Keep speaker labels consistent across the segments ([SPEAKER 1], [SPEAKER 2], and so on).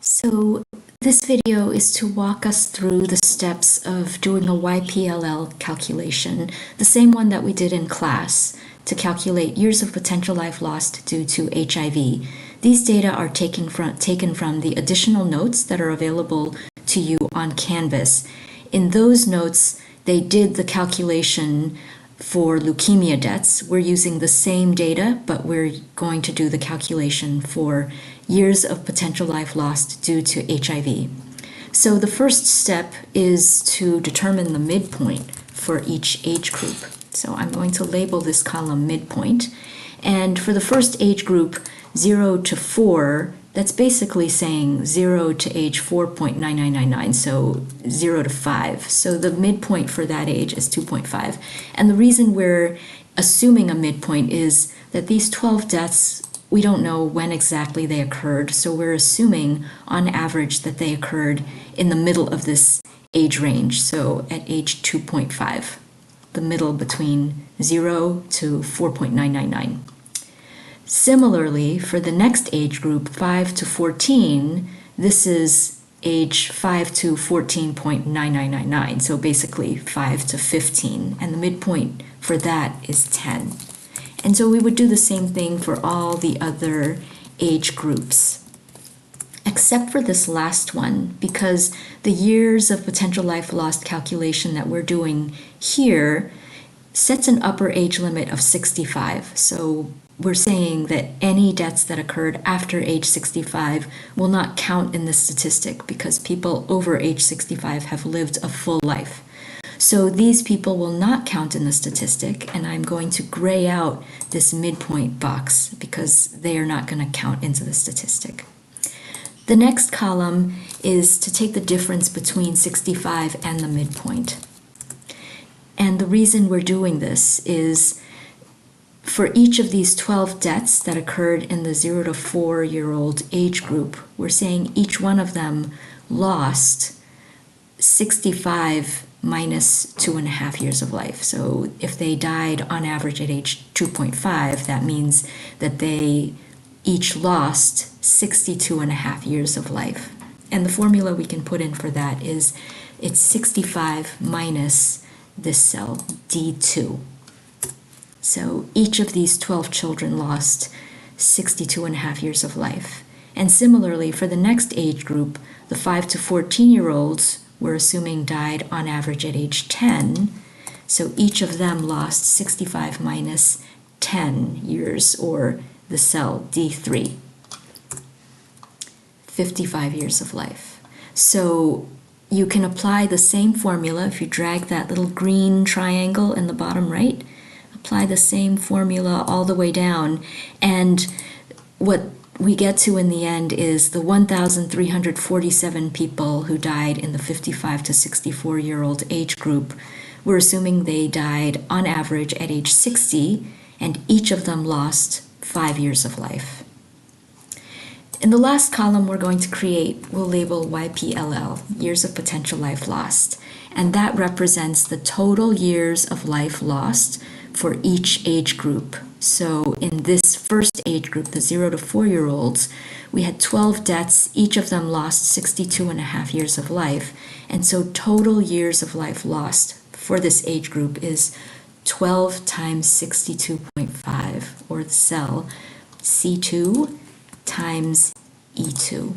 [SPEAKER 1] So this video is to walk us through the steps of doing a YPLL calculation, the same one that we did in class, to calculate years of potential life lost due to HIV. These data are taken from the additional notes that are available to you on Canvas. In those notes, they did the calculation for leukemia deaths. We're using the same data, but we're going to do the calculation for years of potential life lost due to HIV. So the first step is to determine the midpoint for each age group. So I'm going to label this column midpoint. And for the first age group, 0 to 4, that's basically saying 0 to age 4.9999, so 0 to 5. So the midpoint for that age is 2.5. And the reason we're assuming a midpoint is that these 12 deaths, we don't know when exactly they occurred, so we're assuming on average that they occurred in the middle of this age range, so at age 2.5, the middle between 0 to 4.999. Similarly, for the next age group, 5 to 14, this is age 5 to 14.9999, so basically 5 to 15, and the midpoint for that is 10. And so we would do the same thing for all the other age groups, except for this last one, because the years of potential life lost calculation that we're doing here sets an upper age limit of 65. So we're saying that any deaths that occurred after age 65 will not count in this statistic because people over age 65 have lived a full life. So these people will not count in the statistic, and I'm going to gray out this midpoint box because they are not going to count into the statistic. The next column is to take the difference between 65 and the midpoint. And the reason we're doing this is for each of these 12 deaths that occurred in the 0 to 4-year-old age group, we're saying each one of them lost 65 minus 2.5 years of life. So if they died on average at age 2.5, that means that they each lost 62.5 years of life. And the formula we can put in for that is it's 65 minus this cell, D2. So each of these 12 children lost 62.5 years of life. And similarly, for the next age group, the 5 to 14-year-olds, we're assuming died on average at age 10. So each of them lost 65 minus 10 years, or the cell D3, 55 years of life. So you can apply the same formula if you drag that little green triangle in the bottom right. Apply the same formula all the way down, and what we get to in the end is the 1,347 people who died in the 55 to 64-year-old age group. We're assuming they died on average at age 60, and each of them lost 5 years of life. In the last column we're going to create, we'll label YPLL, years of potential life lost, and that represents the total years of life lost for each age group. So in this first age group, the 0 to 4-year-olds, we had 12 deaths. Each of them lost 62.5 years of life. And so total years of life lost for this age group is 12 times 62.5, or the cell C2 times E2.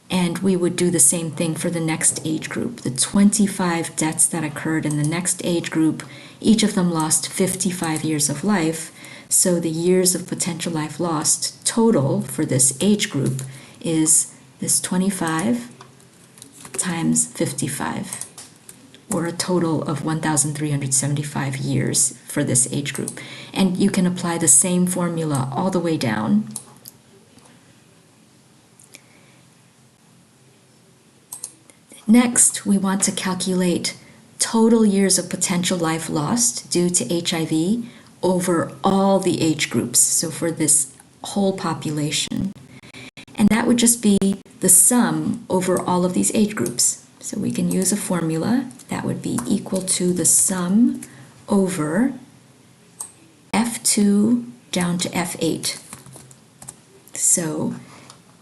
[SPEAKER 1] And we would do the same thing for the next age group. The 25 deaths that occurred in the next age group, each of them lost 55 years of life. So the years of potential life lost total for this age group is this 25 times 55, or a total of 1,375 years for this age group. And you can apply the same formula all the way down. Next, we want to calculate total years of potential life lost due to HIV over all the age groups, so for this whole population. And that would just be the sum over all of these age groups. So we can use a formula that would be equal to the sum over F2 down to F8. So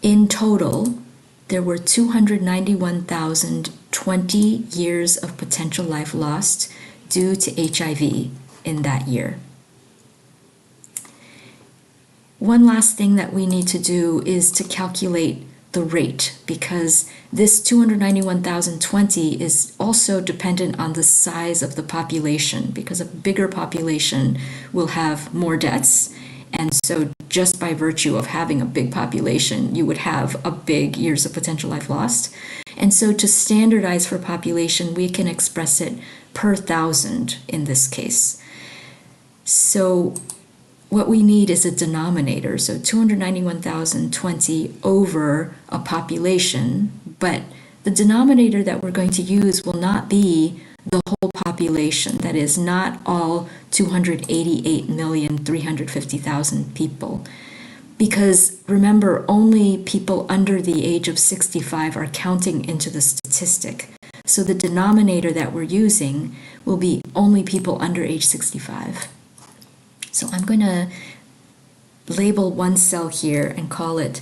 [SPEAKER 1] In total, there were 291,020 years of potential life lost due to HIV in that year. One last thing that we need to do is to calculate the rate, because this 291,020 is also dependent on the size of the population, because a bigger population will have more deaths. And so just by virtue of having a big population, you would have a big years of potential life lost. And so to standardize for population, we can express it per 1,000 in this case. So what we need is a denominator, so 291,020 over a population, but the denominator that we're going to use will not be the whole population, that is, not all 288,350,000 people. Because remember, only people under the age of 65 are counting into the statistic. So the denominator that we're using will be only people under age 65. So I'm going to label one cell here and call it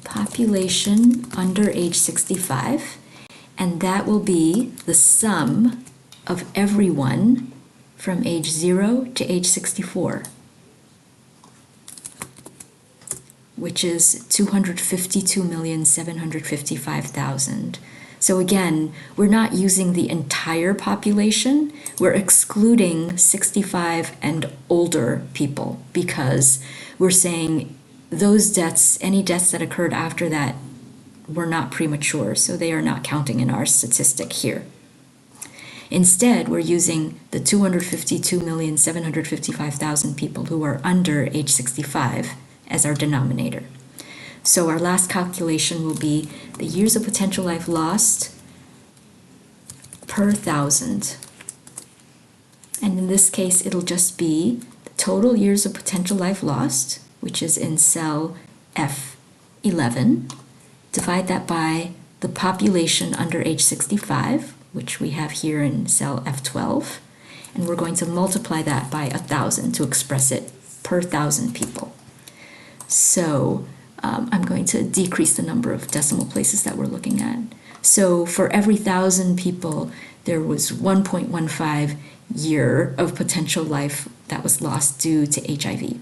[SPEAKER 1] population under age 65, and that will be the sum of everyone from age 0 to age 64, which is 252,755,000. So again, we're not using the entire population, we're excluding 65 and older people, because we're saying those deaths, any deaths that occurred after that, were not premature, so they are not counting in our statistic here. Instead, we're using the 252,755,000 people who are under age 65 as our denominator. So our last calculation will be the years of potential life lost per 1,000. And in this case, it'll just be the total years of potential life lost, which is in cell F11. Divide that by the population under age 65, which we have here in cell F12. And we're going to multiply that by 1,000 to express it per 1,000 people. So I'm going to decrease the number of decimal places that we're looking at. So for every 1,000 people, there was 1.15 year of potential life that was lost due to HIV.